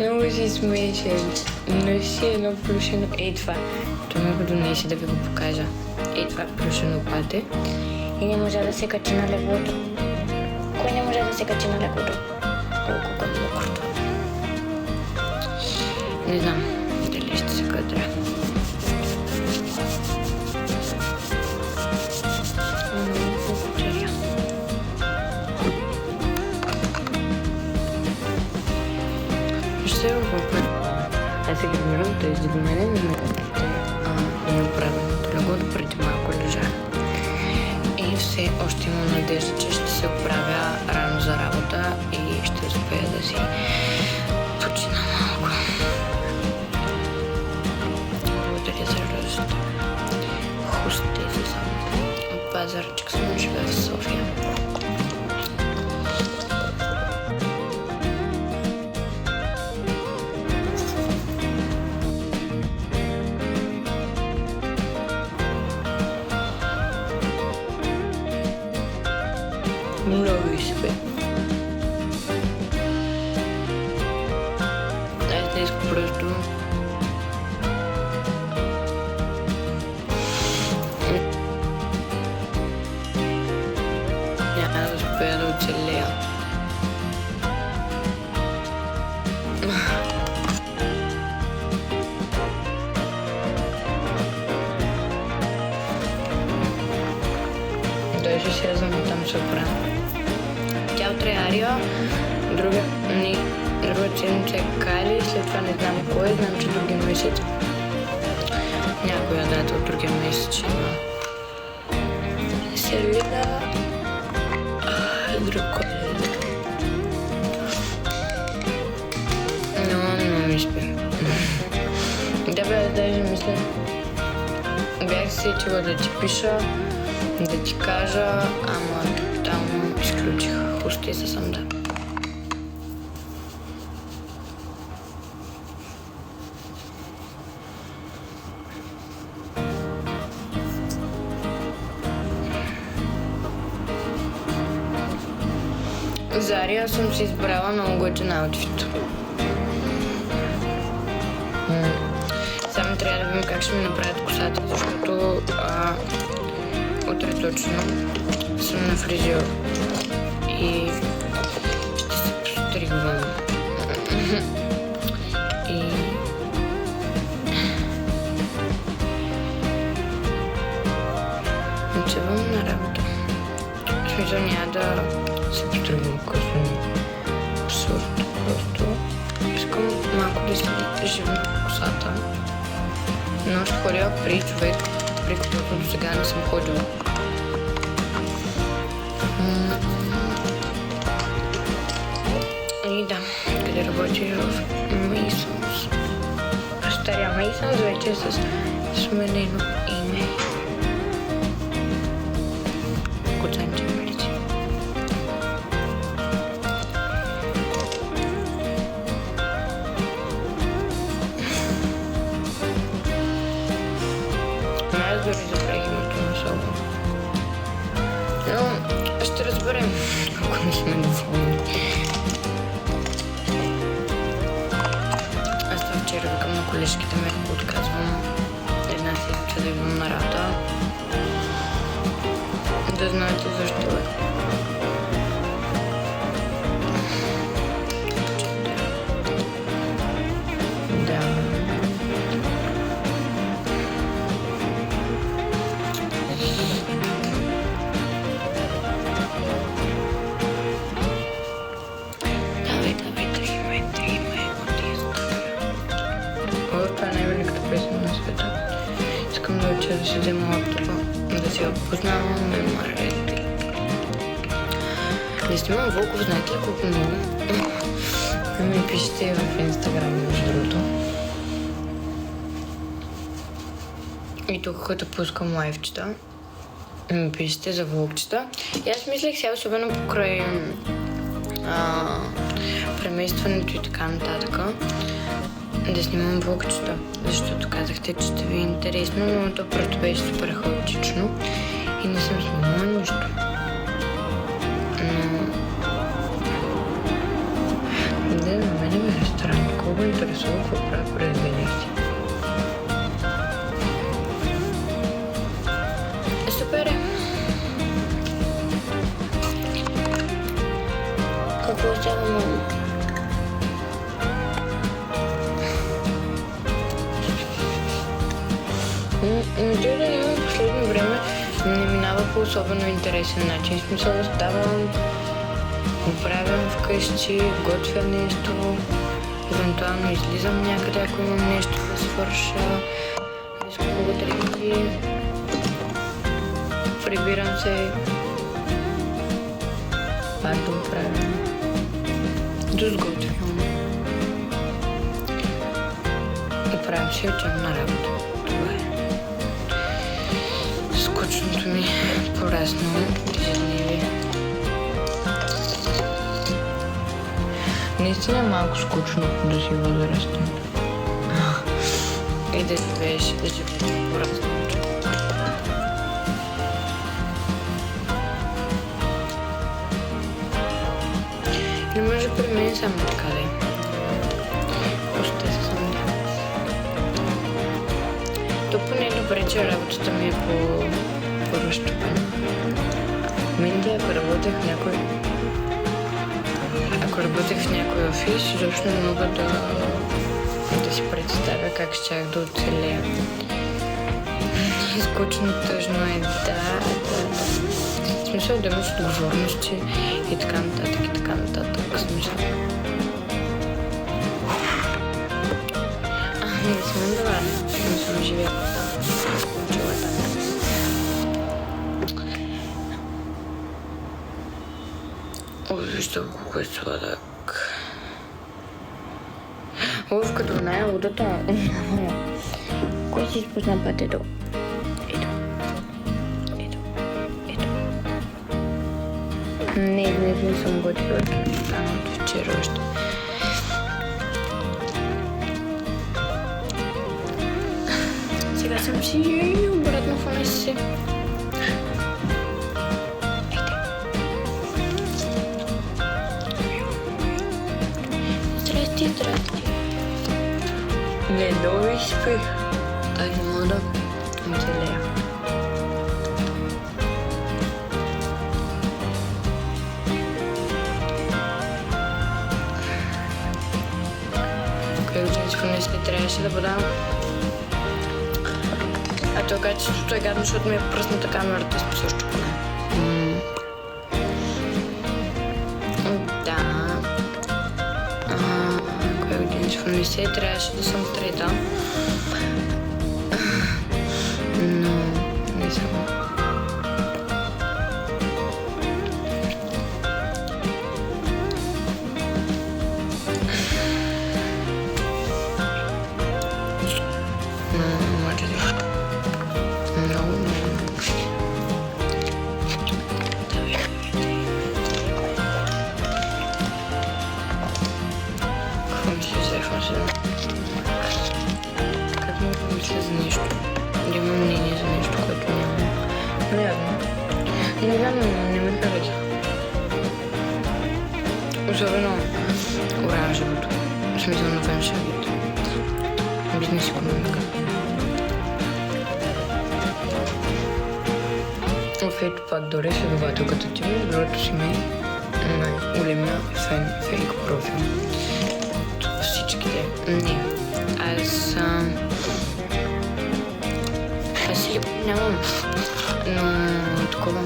Много си смешен. Носи едно плюшено. Ей това. Това ме го донесе да ви го покажа. Ей това плюшено пате. И не можа да се качи на леглото. Кой не може да се качи на леглото? Колко е мокрото. Не знам дали ще се кадра. Ще го попред. Аз се гримирам, т.е. до мене не ме правилното леглото преди малко лежа. И все още имам надежда, че ще се оправя рано за работа и ще успея да си почина малко. Благодаря за ръжата. Хусте се само. От Пазарчик съм живея в София. Много изпе. Аз днес просто няма да успея да оцелея. Даже ще я замотам се оправя. Тя утре Арио, друга седмица е Кали, след това не знам кой, знам, че другия месец. Някоя дата от другия месец ще има. Селина. Друг кой е. Но ми спи. Да бе, даже мисля. Бях се сетила да ти пиша, да ти кажа, ама там изключих. Хостеса съм, да. За Ария съм си избрала много готин аутфит. Само трябва да видим как ще ми направят косата, защото утре точно съм на фризьор. И ще се постригвам. И отивам на работа. В смисъл няма да се постригвам късно. Абсурд. Просто искам малко да си живна косата. Но ще ходя при човек, при когото до сега не съм ходила. И да, къде работи в Мейсънс. Стария Мейсънс вече е с сменено име. Коцанче прилича. Аз дори забравих името на Соло. Но ще разберем, ако не сме доволни. Вчера викам на колежките ми, ако отказвам една седмица да идвам на работа. Да знаете защо е. Да. Да си взема лаптопа, да си я познавам, меморите. Не снимам Вълков, знаете ли колко много? Да ми пишете в Инстаграм, между другото. И тук, като пускам лайвчета, ми пишете за влогчета. И аз мислех сега, особено покрай преместването и така нататък, да снимам влогчета, защото казахте, че ще ви е интересно, но то просто беше супер хаотично и не съм снимала нищо. Но... Да, на мен ми е странно. интересува какво правя през Венеция. Супер е! Какво става, мама? Модела в последно време не минава по особено интересен начин. В смисъл ставам, оправям вкъщи, готвя нещо, евентуално излизам някъде, ако имам нещо да свърша, изкупувам телевизии, прибирам се, пак да оправям, досготвям, оправям се и отивам на работа. Това е. Скучното ми пораснало ежедневие. Наистина е малко скучно да си възрастен. И да живееш живота пораснато. Не може при мен само така да е. Още се съмня. То поне е добре, че работата ми е по-разщупена. Менде, ако работех в някой офис, изобщо не мога да си представя как щях да оцелея. Скучно, тъжно е, да. В смисъл да имаш отговорности и така нататък. В смисъл. Не съм добра, не съм живяла там. Учила там. Виждам колко е сладък. Като най-лудата. Кой си изпусна пътето? Ето. Не съм готвила от вчера още. Сега съм си обратно в УНСС. Здрасти. Не, много изпих. Так не мога да оцелея. Кой ученичко не трябваше да подам. А то качеството е гадно, защото ми е пръсната камерата и също поне. Не се трябваше да съм трета, но не съм. Може ли? Много. Как мога да мисля за нещо? Да имам мнение за нещо, което нямам. Навярно. Не знам, но не ме хареса. Особено оранжевото. В смисъл на външен вид. Бизнес икономика. Ето пак дори следователката ти ми, защото си ми най-големия фейк профил. Всичките. Не. Аз си нямам. Но такова.